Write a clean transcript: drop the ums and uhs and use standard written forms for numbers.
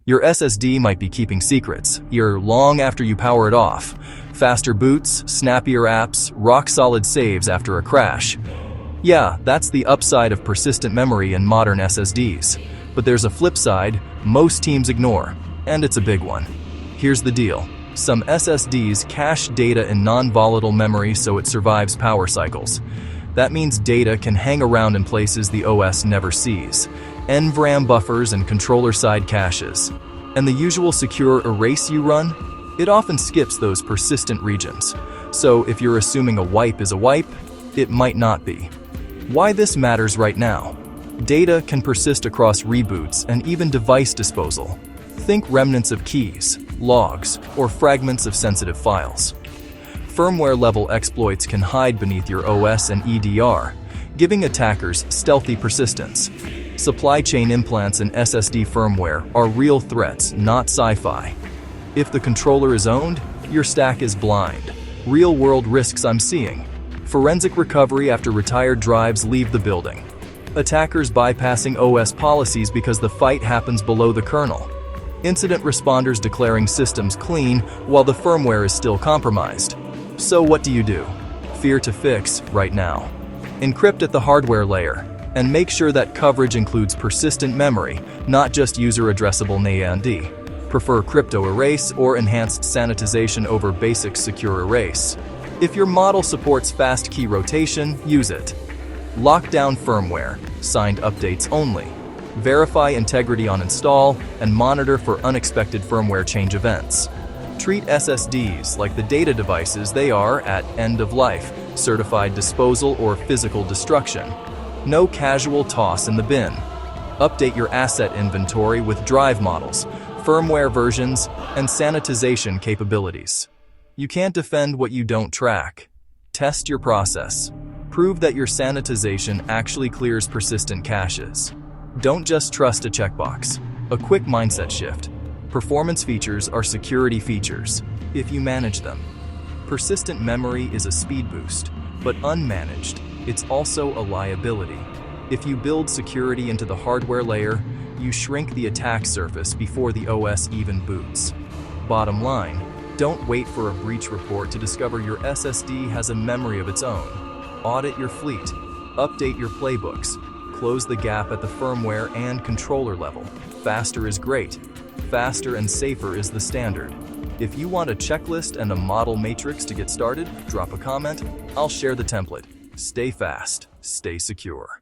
Your SSD might be keeping secrets, long after you power it off. Faster boots, snappier apps, rock-solid saves after a crash. Yeah, that's the upside of persistent memory in modern SSDs. But there's a flip side most teams ignore, and it's a big one. Here's the deal. Some SSDs cache data in non-volatile memory so it survives power cycles. That means data can hang around in places the OS never sees. NVRAM buffers and controller-side caches. And the usual secure erase you run? It often skips those persistent regions. So if you're assuming a wipe is a wipe, it might not be. Why this matters right now? Data can persist across reboots and even device disposal. Think remnants of keys, logs, or fragments of sensitive files. Firmware-level exploits can hide beneath your OS and EDR, giving attackers stealthy persistence. Supply chain implants in SSD firmware are real threats, not sci-fi. If the controller is owned, your stack is blind. Real-world risks I'm seeing. Forensic recovery after retired drives leave the building. Attackers bypassing OS policies because the fight happens below the kernel. Incident responders declaring systems clean while the firmware is still compromised. So what do? Fear to fix right now. Encrypt at the hardware layer, and make sure that coverage includes persistent memory, not just user-addressable NAND. Prefer crypto erase or enhanced sanitization over basic secure erase. If your model supports fast key rotation, use it. Lock down firmware, signed updates only. Verify integrity on install, and monitor for unexpected firmware change events. Treat SSDs like the data devices they are at end of life, certified disposal or physical destruction. No casual toss in the bin. Update your asset inventory with drive models, firmware versions, and sanitization capabilities. You can't defend what you don't track. Test your process. Prove that your sanitization actually clears persistent caches. Don't just trust a checkbox. A quick mindset shift. Performance features are security features, if you manage them. Persistent memory is a speed boost, but unmanaged, it's also a liability. If you build security into the hardware layer, you shrink the attack surface before the OS even boots. Bottom line, don't wait for a breach report to discover your SSD has a memory of its own. Audit your fleet, update your playbooks, close the gap at the firmware and controller level. Faster is great. Faster and safer is the standard. If you want a checklist and a model matrix to get started, drop a comment. I'll share the template. Stay fast, stay secure.